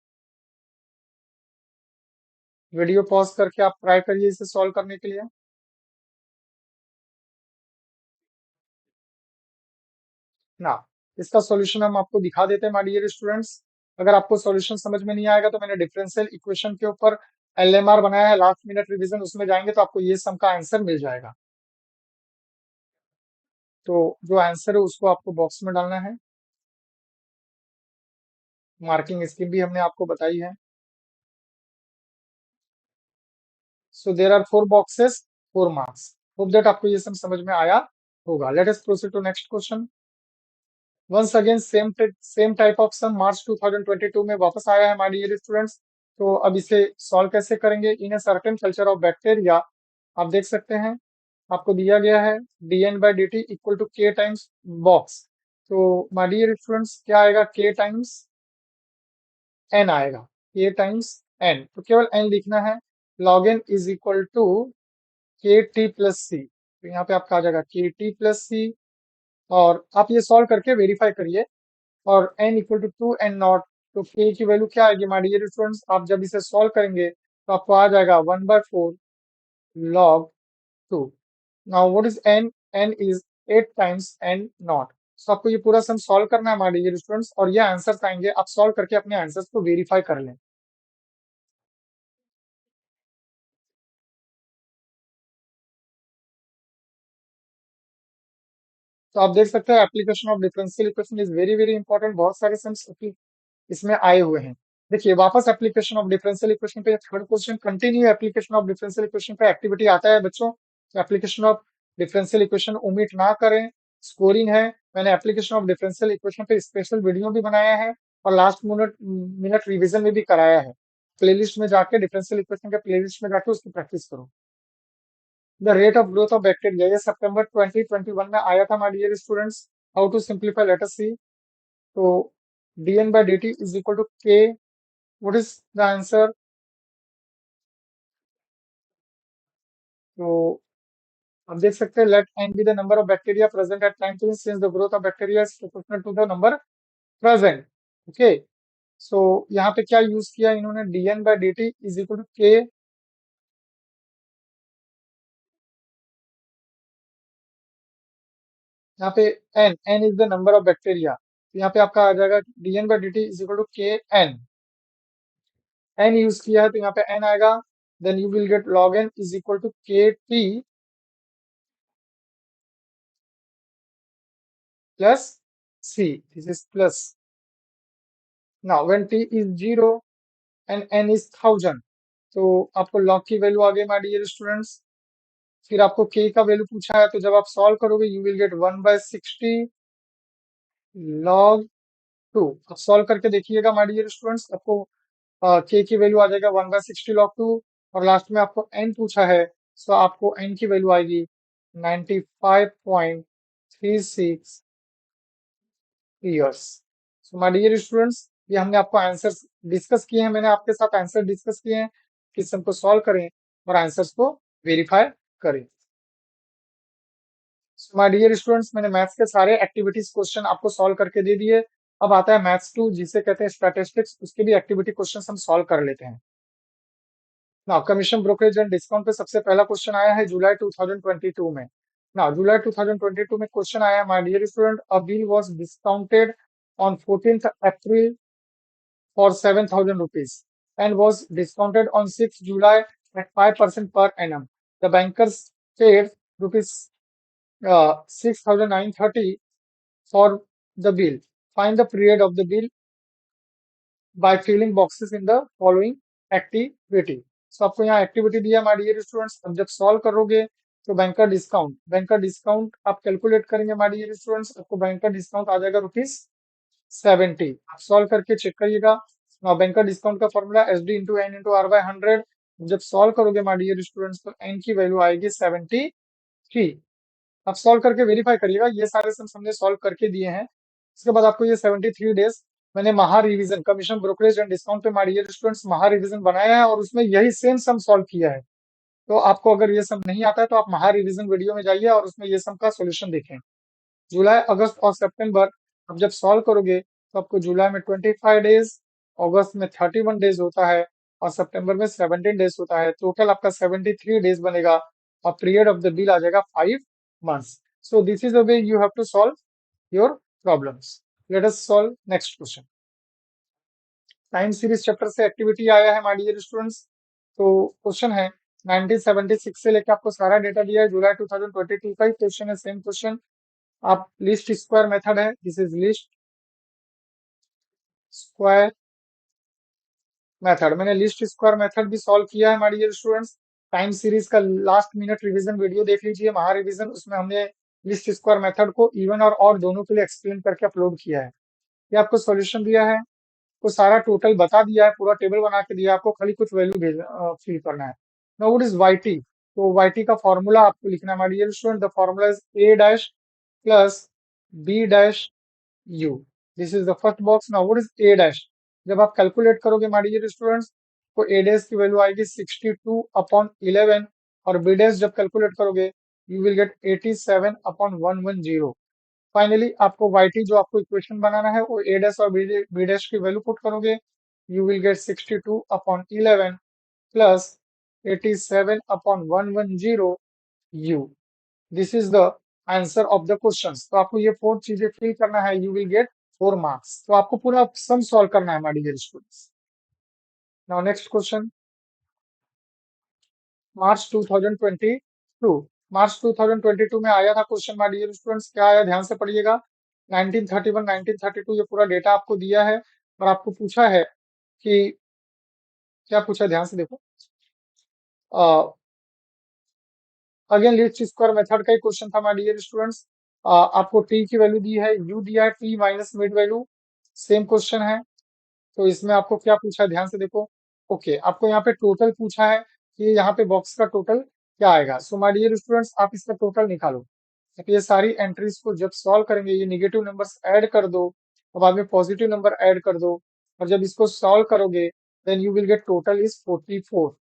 वीडियो पॉज करके आप ट्राई करिए इसे सॉल्व करने के लिए ना। इसका सॉल्यूशन हम आपको दिखा देते हैं माय डियर स्टूडेंट्स। अगर आपको सॉल्यूशन समझ में नहीं आएगा तो मैंने डिफरेंशियल इक्वेशन के ऊपर एलएमआर बनाया है, लास्ट मिनट रिवीजन, उसमें जाएंगे तो आपको ये सम का आंसर मिल जाएगा। तो जो आंसर है उसको आपको बॉक्स में डालना है। मार्किंग स्कीम भी हमने आपको बताई है। So there are 4 boxes, 4 marks. Hope that आपको ये सब समझ में आया होगा। Let us proceed to next question. Once again same type of sum मार्च 2022 में वापस आया है माय डियर स्टूडेंट्स। तो अब इसे सॉल्व कैसे करेंगे, in a certain culture of bacteria. आप देख सकते हैं आपको दिया गया है dn by d t equal to k times box. तो माय डियर स्टूडेंट्स क्या आएगा, के टाइम्स एन आएगा, के टाइम्स एन, तो केवल एन लिखना है। Log n is equal to k t plus c, तो यहाँ पे आपका आ जाएगा के टी प्लस सी। और आप ये सॉल्व करके वेरीफाई करिए, और n equal to 2 n nought, तो k की वैल्यू क्या आएगी माय डियर स्टूडेंट्स, आप जब इसे सॉल्व करेंगे तो आपको आ जाएगा 1/4 log 2। Now what is n, n is 8 times n naught. So आपको ये पूरा सम सॉल्व करना है माय डियर स्टूडेंट्स, और ये आंसर्स आएंगे, आप सॉल्व करके अपने आंसर्स को वेरीफाई कर लें। तो आप देख सकते हैं application of differential equation is very very important, बहुत सारे सम्स इसमें आए हुए हैं। देखिए वापस एप्लीकेशन ऑफ डिफरेंशियल इक्वेशन पे third question, continue application of differential equation पे एक्टिविटी आता है बच्चों। तो application of differential equation omit ना करें, स्कोरिंग है। मैंने एप्लीकेशन ऑफ डिफरेंशियल इक्वेशन पे स्पेशल वीडियो भी बनाया है, और लास्ट मिनट मिनट रिवीजन में भी कराया है। प्लेलिस्ट में जाके डिफरेंशियल इक्वेशन के प्लेलिस्ट में जाके उसकी प्रैक्टिस करो। The rate of growth of bacteria, ये सितंबर 2021 में आया था my dear students. How to simplify, let us see. तो dn by dt is equal to k, what is the answer? तो आप देख सकते हैं let n be the number of bacteria present at time t since the growth of bacteria is proportional to the number present। okay, so यहाँ पे क्या use किया इन्होंने, dn by dt is equal to k, यहाँ पे n is the number of bacteria, तो यहाँ पे आपका आ जाएगा dn by dt is equal to k n, n use किया है तो यहाँ पे n आएगा। then you will get log n is equal to k t plus c, this is plus। now when t is 0 and n is 1000, तो आपको log की value आ गई माय डियर स्टूडेंट्स। फिर आपको k का वैल्यू पूछा है, तो जब आप सॉल्व करोगे यू विल गेट 1/60 log 2। अब सॉल्व करके देखिएगा माय डियर स्टूडेंट्स, आपको k की वैल्यू आ जाएगा 1/60 log 2, और लास्ट में आपको n पूछा है, सो आपको n की वैल्यू आएगी 95.36 years. So my dear students, ये हमने आपको आंसर्स डिस्कस किए हैं, मैंने आपके साथ आंसर डिस्कस किए हैं, क्वेश्चन को सॉल्व करें और आंसर्स को वेरीफाई करें। सो माय डियर स्टूडेंट्स, मैंने मैथ्स के सारे एक्टिविटीज क्वेश्चन आपको सॉल्व करके दे दिए। अब आता है मैथ्स 2 जिसे कहते हैं स्टैटिस्टिक्स, उसके भी एक्टिविटी क्वेश्चन हम सॉल्व कर लेते हैं। Now commission brokerage and discount पे सबसे पहला क्वेश्चन आया है जुलाई 2022 में। नाउ जुलाई 2022 में क्वेश्चन आया है, my dear student, a bill was discounted on 14th April for 7,000 rupees and was discounted on 6th July at 5% per annum. The bankers paid rupees 6,930 for the bill. Find the period of the bill by filling boxes in the following activity. So आपको यहाँ activity दिया my dear students. अब जब solve करोगे तो banker discount आप calculate करेंगे my dear students, आपको बैंकर डिस्काउंट आ जाएगा ₹70। आप सॉल्व करके चेक करिएगा। नाउ बैंकर डिस्काउंट का formula SD into n into r by 100। जब सॉल्व करोगे माय डियर स्टूडेंट्स तो एन की वैल्यू आएगी 73। आप सॉल्व करके वेरीफाई करिएगा, ये सारे सम्स हमने सॉल्व करके दिए हैं। उसके बाद आपको ये 73 डेज मैंने महा revision commission brokerage and discount पे माय डियर स्टूडेंट्स महा रिवीजन बनाया है और उसमें यही सेम सम सॉल्व किया है। तो आपको अगर ये सम नहीं आता है तो आप महा रिवीजन वीडियो में जाइए और उसमें ये सम का सोल्यूशन देखें। जुलाई, अगस्त और सितंबर अब जब सॉल्व करोगे तो आपको जुलाई में 25 डेज, अगस्त में 31 डेज होता है और सितंबर में 17 डेज होता है। टोटल आपका 73 डेज बनेगा और पीरियड ऑफ द बिल आ जाएगा 5 months. So this is the way you have to solve your problems. Let us solve next question. Time series chapter से एक्टिविटी आया है माय डियर स्टूडेंट्स। तो क्वेश्चन है 1976 से लेकर आपको सारा डेटा दिया है, जुलाई 2022 का ही क्वेश्चन है, सेम क्वेश्चन। आप लिस्ट स्क्वायर मेथड है, this is list square method. मैंने लिस्ट स्क्वायर मेथड भी सॉल्व किया है हमारे डियर स्टूडेंट्स। टाइम सीरीज का लास्ट मिनट रिवीजन वीडियो देख लीजिए, महा रिवीजन, उसमें हमने लिस्ट स्क्वायर मेथड को इवन और ऑड दोनों के लिए एक्सप्लेन करके अपलोड किया है। ये आपको सॉल्यूशन दिया है, को सारा टोटल बता दिया है, पूरा टेबल बना के दिया है, आपको खाली कुछ वैल्यू भेज फिल करना है। Now what is y t? तो वाईटी का फॉर्मूला आपको लिखना है हमारे dear student. The formula is a dash plus b dash u. This is the first box. Now what is a dash? जब आप कैलकुलेट करोगे माय डियर स्टूडेंट्स तो a डैश की वैल्यू आएगी 62 अपॉन 11 और b डैश जब calculate करोगे you will gate 87 upon 110। Finally आपको yt जो आपको इक्वेशन बनाना है वो a डैश और b डैश की वैल्यू पुट करोगे, you will gate 62 upon 11 plus 87 upon 110 u. This is the answer of the question. तो आपको ये 4 चीजें फिल करना है, यू विल गेट 4 मार्क्स। तो आपको पूरा सम सॉल्व करना है my dear students. Now next question, मार्च 2022। मार्च 2022 में आया था क्वेश्चन माय डियर स्टूडेंट्स, क्या आया ध्यान से पढ़िएगा। 1931 1932 ये पूरा डेटा आपको दिया है और आपको पूछा है कि क्या पूछा, ध्यान से देखो। अगेन लीस्ट स्क्वायर मेथड का ही क्वेश्चन था माय डियर स्टूडेंट्स। आपको टी की वैल्यू दी है, यू दिया है, T minus mid value, same question है। तो इसमें आपको क्या पूछा है ध्यान से देखो। ओके, आपको यहाँ पे टोटल पूछा है कि यहाँ पे बॉक्स का टोटल क्या आएगा। सो माय डियर स्टूडेंट्स आप इसका टोटल निकालो। तो ये सारी एंट्रीज को जब सॉल्व करेंगे ये निगेटिव नंबर्स ऐड कर दो और बाद में पॉजिटिव नंबर ऐड कर दो और जब इसको सॉल्व करोगे then you will get total is 44।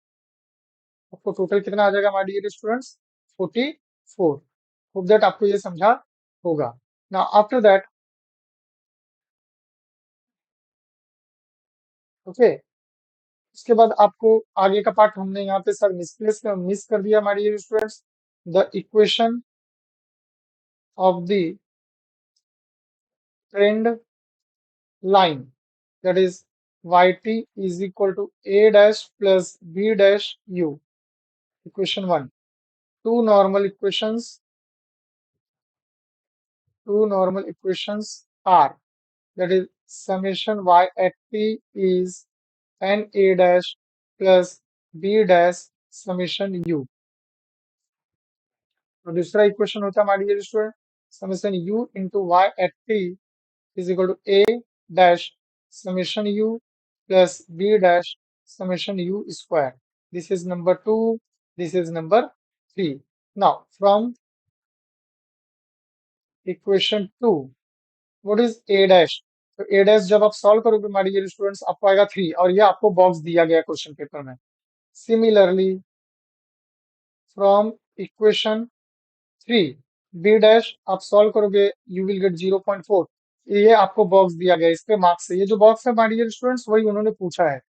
आपको टोटल कितना आ जाएगा my dear students, 44। Hope that आपको ये समझा होगा। नाउ आफ्टर दैट, ओके, उसके बाद आपको आगे का पार्ट हमने यहाँ पे सर मिस कर दिया हमारे students. The equation of the trend line that is yt is equal to a dash plus b dash u. Equation 1. Two normal equations. Two normal equations are, that is summation y at t is n a dash plus b dash summation u. तो दूसरा equation होता है हमारी dear student, summation u into y at t is equal to a dash summation u plus b dash summation u square. This is number 2, this is number 3। Now from equation 2, what is a dash? तो a dash जब आप solve करोगे my dear students आपको आएगा 3, और ये आपको box दिया गया क्वेश्चन पेपर में। Similarly from equation 3 b dash आप सॉल्व करोगे यू विल गेट 0.4। ये आपको बॉक्स दिया गया है, इस पे मार्क्स है। ये जो बॉक्स है माय डियर स्टूडेंट्स वही उन्होंने पूछा है।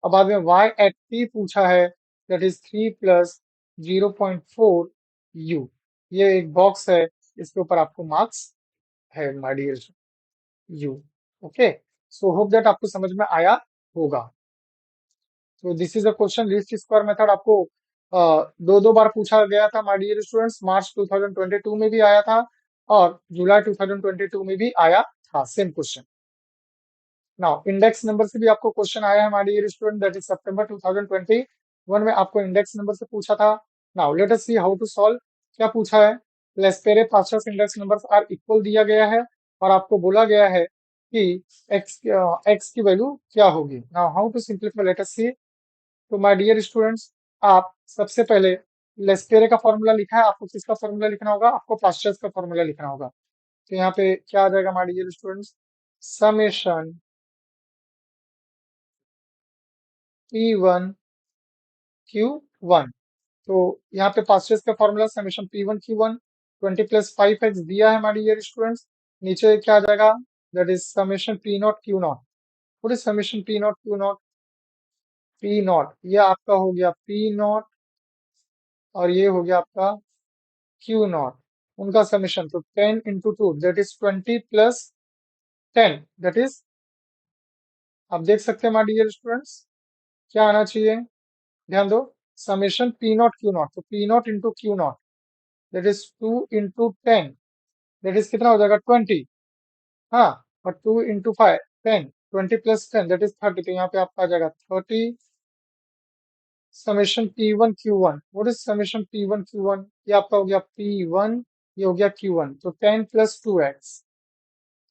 अब बाद में y एट p पूछा है, दैट इज 3 प्लस 0.4 u। ये एक बॉक्स है, इसके ऊपर आपको मार्क्स है my dear you. Okay, so hope that आपको समझ में आया होगा। तो this is a question, least square method आपको दो दो बार पूछा गया था माय डियर स्टूडेंट्स। मार्च 2022 में भी आया था और जुलाई 2022 में भी आया था, same question. Now index number से भी आपको क्वेश्चन आया है my dear student, that is सितंबर 2021 में आपको इंडेक्स नंबर से पूछा था। Now let us see how to solve. क्या पूछा है? Laspeyres Paasche's index numbers are equal दिया गया है और आपको बोला गया है कि x की वैल्यू क्या होगी। Now how to simplify, let us see. तो माय डियर स्टूडेंट्स आप सबसे पहले लेस्पेरे का फॉर्मूला लिखा है, आपको किसका फॉर्मूला लिखना होगा? आपको पास्चर्स का फॉर्मूला लिखना होगा। तो यहाँ पे क्या आ जाएगा my dear students? Summation P1 Q1। तो यहाँ पे पास्चर्स का formula summation P1 Q1 20 plus 5x दिया है हमारे डियर स्टूडेंट्स। नीचे क्या आ जाएगा? That is summation P not Q not. What is summation P not Q not? P not ये आपका हो गया P नॉट और ये हो गया आपका Q नॉट, उनका समेशन। तो 10 into two that is 20 plus 10 that is, आप देख सकते हैं हमारे डियर स्टूडेंट्स क्या आना चाहिए? ध्यान दो, summation P not Q not, तो P not into Q not that is 2 into 10 that is कितना हो जाएगा? 20। हाँ, और 2 इंटू 5 10, 20 प्लस 10 दैट इज 30। तो यहाँ पे आपका आ जाएगा 30 summation P1 Q1। What is summation P1 Q1? ये आपका हो गया P1, ये हो गया Q1। तो 10 प्लस 2x,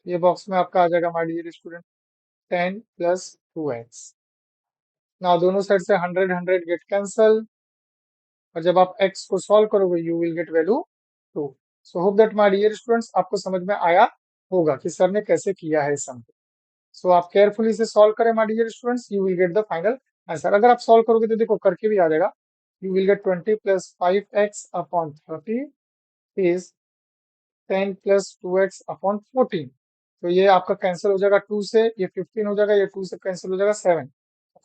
ये बॉक्स में आपका आ जाएगा my dear student 10 plus 2x। ना दोनों साइड से 100 100 गेट कैंसल, और जब आप x को सॉल्व करोगे you will get value 2। So hope that my dear students आपको समझ में आया होगा कि सर ने कैसे किया है सम। सो आप केयरफुली इसे सॉल्व करें my dear students, you will get the final answer. अगर आप सॉल्व करोगे तो देखो करके भी आ जाएगा। You will gate 20 plus 5x upon 30 is 10 plus 2x upon 14। तो ये आपका कैंसिल हो जाएगा 2 से, ये 15 हो जाएगा, ये 2 से कैंसिल हो जाएगा 7।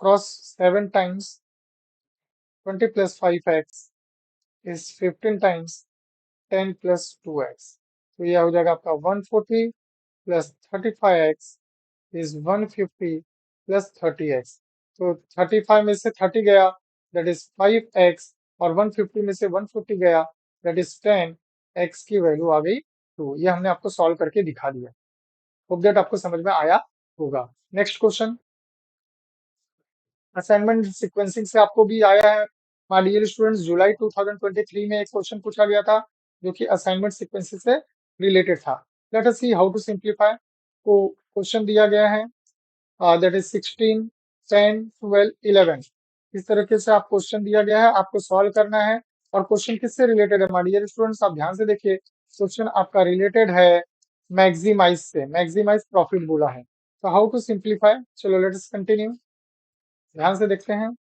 Cross 7 times 20 plus 5x is 15 times 10 plus 2x। तो ये हो जाएगा आपका 140 plus 35x is 150 plus 30x। तो 35 में से 30 गया दैट इज 5x, और 150 में से 150 गया दैट इज 10। x की वैल्यू आ गई 2। ये हमने आपको सॉल्व करके दिखा दिया। होप दैट आपको समझ में आया होगा। नेक्स्ट क्वेश्चन, असाइनमेंट सीक्वेंसिंग से आपको भी आया है माय डियर स्टूडेंट्स। जुलाई 2023 में एक क्वेश्चन पूछा गया था जो कि असाइनमेंट सीक्वेंसिंग से रिलेटेड था। Let us see how to simplify. तो क्वेश्चन दिया गया है दैट इज 16 10 12 11। इस तरीके से आप क्वेश्चन दिया गया है, आपको सॉल्व करना है। और क्वेश्चन किससे रिलेटेड है माय डियर स्टूडेंट्स? आप ध्यान से देखिए, क्वेश्चन आपका रिलेटेड है मैक्सिमाइज से, मैक्सिमाइज प्रॉफिट बोला है। तो हाउ टू सिंप्लीफाई, चलो लेट्स कंटिन्यू। ध्यान से देखते हैं,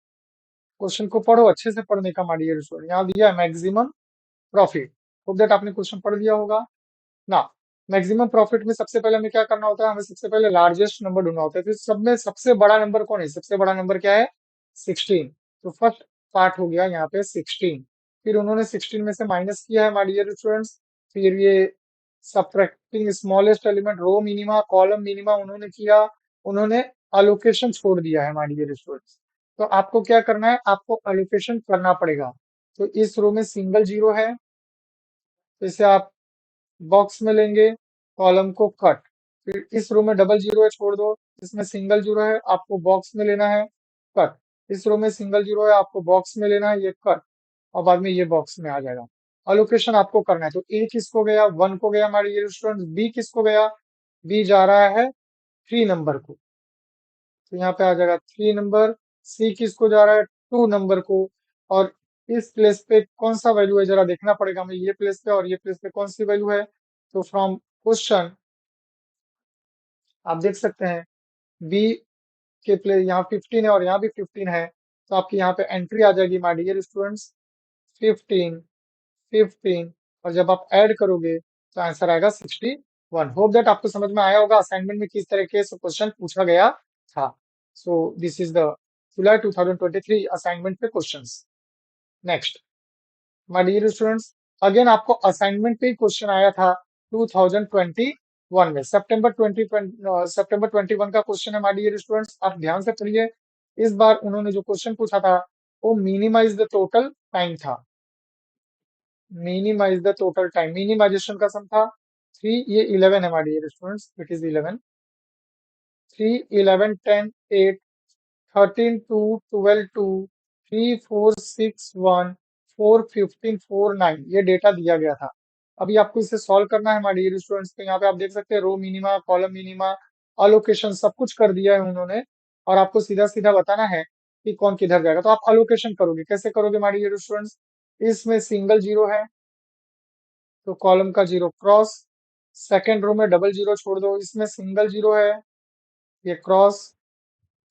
क्वेश्चन को पढ़ो, अच्छे से पढ़ने का माय डियर स्टूडेंट। यहाँ दिया है मैक्सिमम प्रॉफिट, होप दैट आपने क्वेश्चन पढ़ लिया होगा ना। मैक्सिमम प्रॉफिट में सबसे पहले हमें क्या करना होता है? हमें सबसे पहले लार्जेस्ट नंबर ढूंढना होता है। तो सब में सबसे बड़ा नंबर कौन है? सबसे बड़ा नंबर क्या है? 16। तो फर्स्ट पार्ट हो गया यहाँ पे 16। फिर उन्होंने 16 में से माइनस किया है माय डियर स्टूडेंट्स। फिर ये subtracting smallest element, row minima column minima उन्होंने किया। उन्होंने अलोकेशन छोड़ दिया है माय डियर स्टूडेंट्स। तो आपको क्या करना है? आपको अलोकेशन करना पड़ेगा। तो इस रो में सिंगल जीरो है, तो इसे आप बॉक्स में लेंगे, कॉलम को कट। फिर इस रो में डबल जीरो है, छोड़ दो। इसमें सिंगल जीरो है, आपको बॉक्स में लेना है, कट। इस रो में सिंगल जीरो है, आपको बॉक्स में लेना है, ये कट। और बाद में ये बॉक्स में आ जाएगा। अलोकेशन आपको करना है। तो ए किसको गया? 1 को गया हमारे ये स्टूडेंट। बी किसको गया? बी जा रहा है 3 नंबर को, तो यहाँ पे आ जाएगा 3 नंबर। सी किसको जा रहा है? 2 नंबर को। और इस प्लेस पे कौन सा वैल्यू है जरा देखना पड़ेगा हमें, ये प्लेस पे और ये प्लेस पे कौन सी वैल्यू है। तो फ्रॉम क्वेश्चन आप देख सकते हैं बी के प्ले यहाँ 15 है और यहाँ भी 15 है, तो आपकी यहाँ पे एंट्री आ जाएगी माय डियर स्टूडेंट्स 15, 15, और जब आप ऐड करोगे तो आंसर आएगा 61। होप दैट आपको समझ में आया होगा असाइनमेंट में किस तरीके से क्वेश्चन पूछा गया था। So this is the July 2023 assignment पे questions. Next my dear students, again आपको असाइनमेंट पे ही क्वेश्चन आया था 2021 में, सितंबर 21 का क्वेश्चन है माय डियर स्टूडेंट्स, आप ध्यान से पढ़िए। इस बार उन्होंने जो क्वेश्चन पूछा था वो मिनिमाइज द टोटल टाइम था, minimize the total time, minimization का सम था 3, ये 11 है my dear students, it is 11, 3, 11, 10, 8, 13, 2, 12, 2, 3, 4, 6, 1, 4, 15, 4, 9, ये डेटा दिया गया था। अभी आपको इसे सॉल्व करना है हमारे डियर स्टूडेंट्स। तो यहाँ पे आप देख सकते हैं row minima, column minima, allocation सब कुछ कर दिया है उन्होंने, और आपको सीधा सीधा बताना है कि कौन किधर जाएगा। तो आप अलोकेशन करोगे, कैसे करोगे हमारे डियर स्टूडेंट्स? इसमें सिंगल जीरो है तो कॉलम का जीरो क्रॉस, सेकेंड रो में डबल जीरो छोड़ दो, इसमें सिंगल जीरो है ये क्रॉस,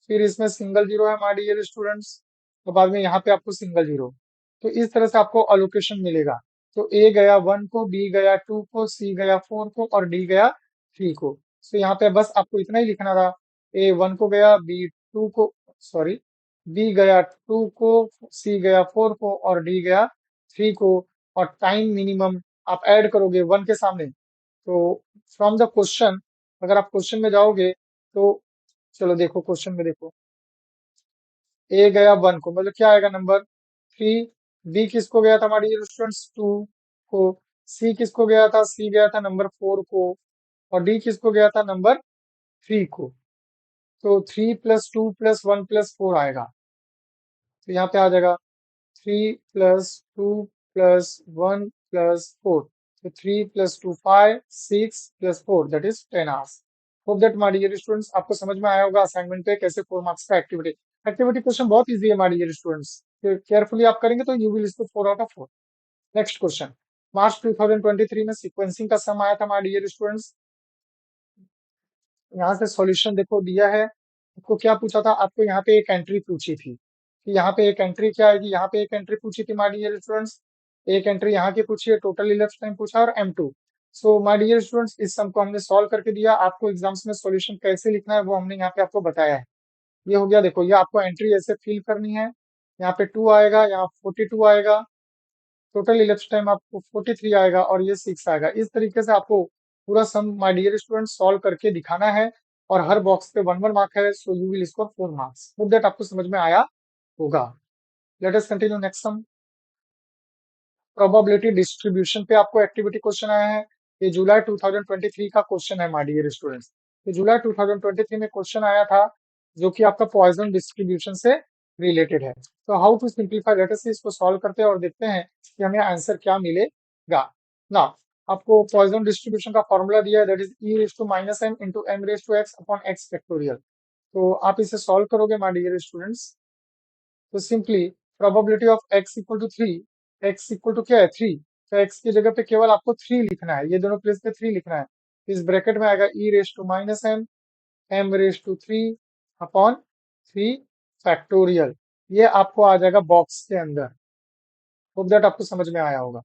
फिर इसमें सिंगल जीरो है हमारे डियर स्टूडेंट्स, तो बाद में यहाँ पे आपको सिंगल जीरो। तो इस तरह से आपको अलोकेशन मिलेगा। तो ए गया 1 को, बी गया 2 को, सी गया 4 को और डी गया 3 को। तो यहाँ पे बस आपको इतना ही लिखना था, ए 1 को गया, बी 2 को, सॉरी, बी गया 2 को, सी गया 4 को और डी गया 3 को। और टाइम मिनिमम आप ऐड करोगे 1 के सामने। तो फ्रॉम द क्वेश्चन, अगर आप क्वेश्चन में जाओगे तो चलो देखो क्वेश्चन में देखो, ए गया 1 को, मतलब क्या आएगा नंबर 3, बी किसको गया था हमारी स्टूडेंट्स 2 को, सी किसको गया था, सी गया था नंबर 4 को, और डी किसको गया था नंबर 3 को। तो 3 प्लस 2 प्लस 1 प्लस 4 आएगा, तो यहाँ पे आ जाएगा 3 प्लस 2 प्लस 1 प्लस 4, तो 3 plus 2 5, 6 plus 4 that is 10 hours. Hope that my dear students आपको समझ में आया होगा असाइनमेंट पे कैसे 4 मार्क्स का एक्टिविटी। एक्टिविटी क्वेश्चन बहुत इजी है माय डियर स्टूडेंट्स, केयरफुली आप करेंगे तो you will score 4 out of 4। Next question, मार्च 2023 में सीक्वेंसिंग का सम आया था माय डियर स्टूडेंट्स। यहाँ से सॉल्यूशन देखो दिया है, आपको क्या पूछा था, आपको यहाँ पे एक एंट्री पूछी थी कि यहाँ पे एक एंट्री क्या आएगी, यहाँ पे एक एंट्री पूछी थी माय डियर स्टूडेंट्स, एक एंट्री यहाँ की पूछी है, टोटल इलेप्स टाइम पूछा और M2। So my dear students इस सम को हमने सॉल्व करके दिया, आपको एग्जाम्स में सॉल्यूशन कैसे लिखना है वो हमने यहाँ पे आपको बताया है। ये हो गया, देखो ये आपको एंट्री ऐसे फिल करनी है, यहाँ पे 2 आएगा, यहाँ 42 आएगा, टोटल इलेप्स टाइम आपको 43 आएगा और ये 6 आएगा। इस तरीके से आपको पूरा सम माय डियर स्टूडेंट सॉल्व करके दिखाना है, और हर बॉक्स पे 1 1 मार्क है, so you will score 4 marks. Hope that आपको समझ में आया होगा। लेट अस continue next sum. Probability distribution पे आपको एक्टिविटी क्वेश्चन आया है, ये जुलाई 2023 का क्वेश्चन है माय डियर स्टूडेंट्स। तो जुलाई 2023 में क्वेश्चन आया था जो कि आपका पॉइजन डिस्ट्रीब्यूशन से रिलेटेड है। तो how to simplify, let us इसको सॉल्व करते हैं और देखते हैं कि हमें आंसर क्या मिलेगा। ना, आपको पॉइजन डिस्ट्रीब्यूशन का फॉर्मूला दिया है, that is e raise to minus m into m raise to x upon x factorial. तो आप इसे सॉल्व करोगे माय डियर स्टूडेंट्स, तो simply probability of x equal to 3, x equal to क्या है 3, तो x की जगह पे केवल आपको 3 लिखना है, ये दोनों प्लेस पे 3 लिखना है। इस ब्रैकेट में आएगा e raise to minus M, M raise to 3 upon 3 factorial, ये आपको आ जाएगा बॉक्स के अंदर। होप दैट आपको समझ में आया होगा।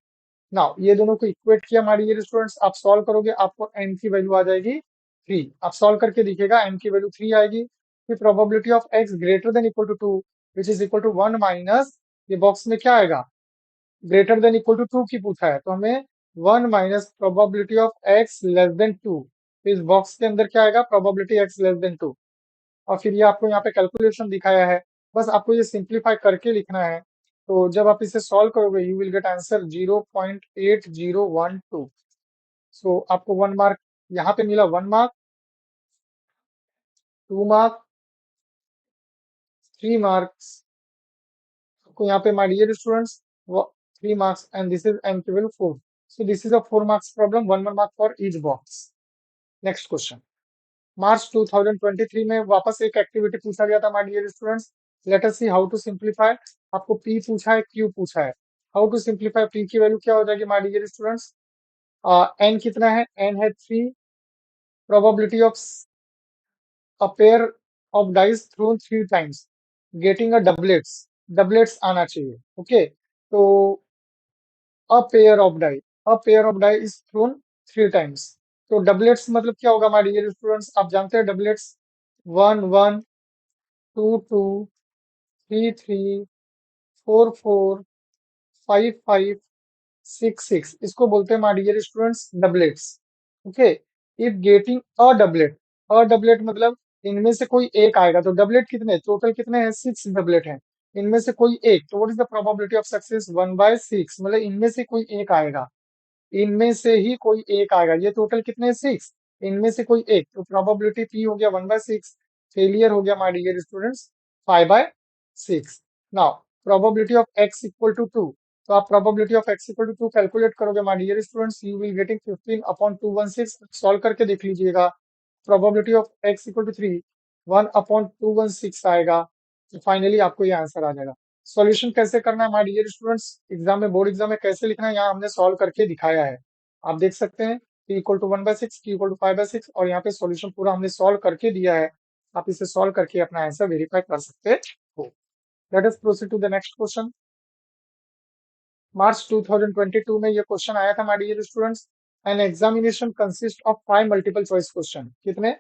नाउ ये दोनों को इक्वेट किया हमारे ये स्टूडेंट्स, आप सॉल्व करोगे आपको n की वैल्यू आ जाएगी 3, आप सॉल्व करके दिखेगा n की वैल्यू 3 आएगी। फिर probability of x greater than equal to 2 which is equal to 1 minus, ये बॉक्स में क्या आएगा, ग्रेटर देन इक्वल टू 2 की पूछा है, तो हमें 1 minus probability of x less than 2, इस बॉक्स के अंदर क्या आएगा, प्रोबेबिलिटी x लेस देन 2। और फिर ये आपको यहाँ पे कैलकुलेशन दिखाया है, बस आपको ये सिंप्लीफाई करके लिखना है। तो जब आप इसे सॉल्व करोगे यू विल गेट आंसर 0.8012। सो आपको 1 मार्क यहाँ पे मिला, 1 मार्क, 2 मार्क, 3 मार्क्स, आपको यहाँ पे my dear students 3 marks and this is m की value 4। So this is a 4 marks problem, 1 1 mark for each box. Next question, मार्च 2023 में वापस एक एक्टिविटी पूछा गया था my dear students. Let us see how to simplify. आपको p पूछा है, q पूछा है, हाउ टू सिंप्लीफाई, p की वैल्यू क्या हो जाएगी माय डियर स्टूडेंट्स, एन कितना है? एन है 3। Probability of a pair of dice thrown 3 times getting a doublets आना चाहिए। ओके, तो a pair of die is thrown 3 times। तो डबलेट्स मतलब क्या होगा हमारे डियर स्टूडेंट्स? आप जानते हैं डबलेट्स 1 1, 2 2, 3 3, 4 4, 5 5, 6 6, इसको बोलते हैं हमारे dear students doublets. Okay, if getting a doublet मतलब इनमें से कोई एक आएगा। तो डबलेट कितने टोटल कितने हैं? 6 डबलेट हैं। इनमें से कोई एक, तो what is the probability of success? 1/6, मतलब इनमें से कोई एक आएगा। इनमें से ही कोई एक आएगा। ये टोटल कितने? 6। इनमें से कोई एक, तो प्रोबेबिलिटी पी हो गया 1/6। फेलियर हो गया my dear students 5/6। Now probability of x equal to 2। तो आप probability of x equal to 2 calculate करोगे my dear students, you will getting 15/216। Solve करके देख लीजिएगा। Probability of x equal to 3, 1/216 आएगा। तो फाइनली आपको ये आंसर आ जाएगा। सॉल्यूशन कैसे करना है हमारे डियर स्टूडेंट्स? एग्जाम में, बोर्ड एग्जाम में कैसे लिखना है, यहाँ हमने सॉल्व करके दिखाया है। आप देख सकते हैं p equal to 1/6, q equal to 5/6, और यहाँ पे सॉल्यूशन पूरा हमने सॉल्व करके दिया है। आप इसे सॉल्व करके अपना आंसर वेरीफाई कर सकते हो। Let us proceed to the next question. मार्च 2022 में ये क्वेश्चन आया था हमारे dear students. An examination consist of 5 multiple choice question. कितने?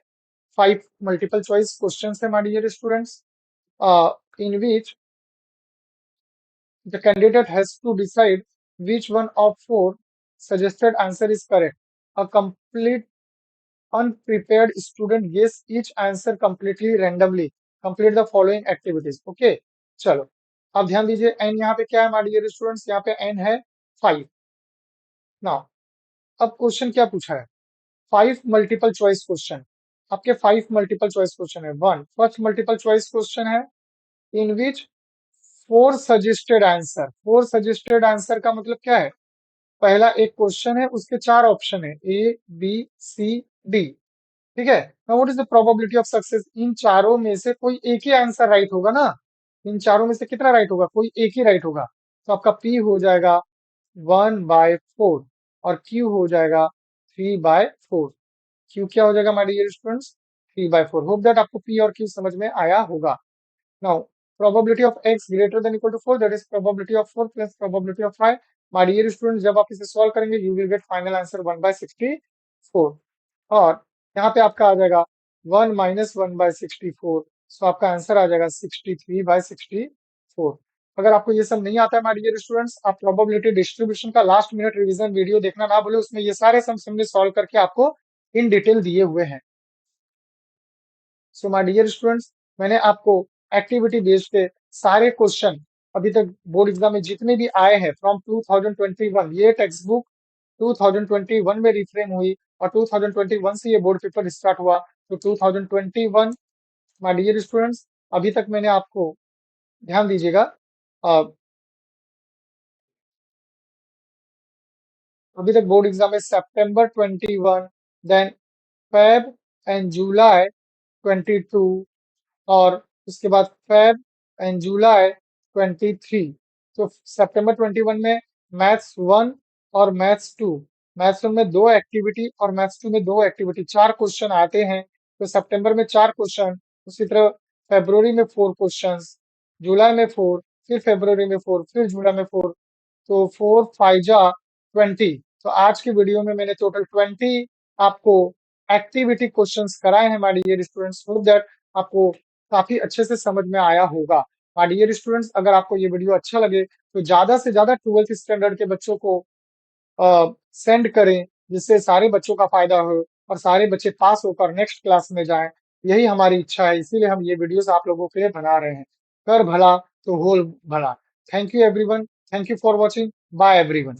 5 मल्टीपल चॉइस क्वेश्चन है हमारे dear students, in which the candidate has to decide which one of 4 suggested answer is correct. A complete unprepared student guess each answer completely randomly. Complete the following activities. Okay, चलो अब ध्यान दीजिए। n यहाँ पे क्या है हमारे dear students? यहाँ पे n है 5। नाउ अब क्वेश्चन क्या पूछा है? 5 मल्टीपल चॉइस क्वेश्चन। आपके 5 मल्टीपल चॉइस क्वेश्चन है। One first multiple choice question है इन विच 4 सजेस्टेड आंसर। 4 सजेस्टेड आंसर का मतलब क्या है? पहला एक क्वेश्चन है, उसके 4 ऑप्शन है, ए बी सी डी। ठीक है, now what is the probability of success? इन चारों में से कोई एक ही आंसर राइट होगा ना। इन चारों में से कितना राइट होगा? कोई एक ही राइट होगा। तो आपका पी हो जाएगा 1/4 और क्यू हो जाएगा 3/4। क्यू क्या हो जाएगा हमारे डियर स्टूडेंट्स? 3/4। होप दैट आपको पी और क्यू समझ में आया होगा। Now, probability of x greater than equal to 4, that is probability of 4 plus probability of 5। My dear students, जब आप इसे सॉल्व करेंगे you will get final answer 1/64। और यहाँ पे आपका आ जाएगा 1 minus 1/64। सो आपका आंसर आ जाएगा 63/64। अगर आपको ये सब नहीं आता है हमारे डियर स्टूडेंट्स, आप प्रोबेबिलिटी डिस्ट्रीब्यूशन का लास्ट मिनट रिवीजन वीडियो देखना ना भूले। उसमें ये सारे सम्स हमने सॉल्व करके आपको इन डिटेल दिए हुए हैं। सो माय डियर स्टूडेंट्स, मैंने आपको एक्टिविटी बेस्ड के सारे क्वेश्चन अभी तक बोर्ड एग्जाम में जितने भी आए हैं फ्रॉम 2021, ये टेक्स्ट बुक 2021 में रिफ्रेम हुई और 2021 से ये बोर्ड पेपर स्टार्ट हुआ। तो 2021 माय डियर स्टूडेंट्स, अभी तक मैंने आपको, ध्यान दीजिएगा, अ, अभी तक बोर्ड एग्जाम में सितंबर 21, देन फेब एंड जुलाई 22, और उसके बाद फेब एंड जुलाई 23। तो सितंबर 21 में मैथ्स 1 और मैथ्स 2, मैथ्स 1 में 2 एक्टिविटी और मैथ्स 2 में 2 एक्टिविटी, 4 क्वेश्चन आते हैं। तो सितंबर में 4 क्वेश्चन, उसी तरह फरवरी में 4 क्वेश्चंस, जुलाई में 4, फिर फरवरी में 4, फिर जुलाई में 4। तो 4 5 जा 20। तो आज की वीडियो में मैंने टोटल 20 आपको एक्टिविटी क्वेश्चंस कराए हैं my dear students. Hope that आपको काफी अच्छे से समझ में आया होगा। माय डियर स्टूडेंट्स, अगर आपको ये वीडियो अच्छा लगे तो ज्यादा से ज्यादा 12th स्टैंडर्ड के बच्चों को सेंड करें, जिससे सारे बच्चों का फायदा हो और सारे बच्चे पास होकर नेक्स्ट क्लास में जाएं। यही हमारी इच्छा है, इसीलिए हम ये वीडियोस आप लोगों के लिए बना रहे हैं। कर भला तो होल भला। Thank you everyone, thank you for watching, bye everyone.